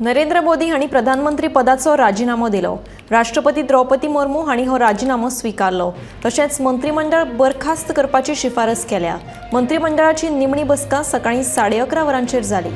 नरेंद्र मोदी हांणी प्रधानमंत्री पदाचो राजीनामो दिलो। राष्ट्रपती द्रौपदी मुर्मू हांणी हो राजीनामो स्वीकारलो। तशेंच मंत्रिमंडळ बरखास्त करपाची शिफारस केल्या। मंत्रिमंडळाची निमणी बसका सकाळी 11:30 वरांचेर जाली।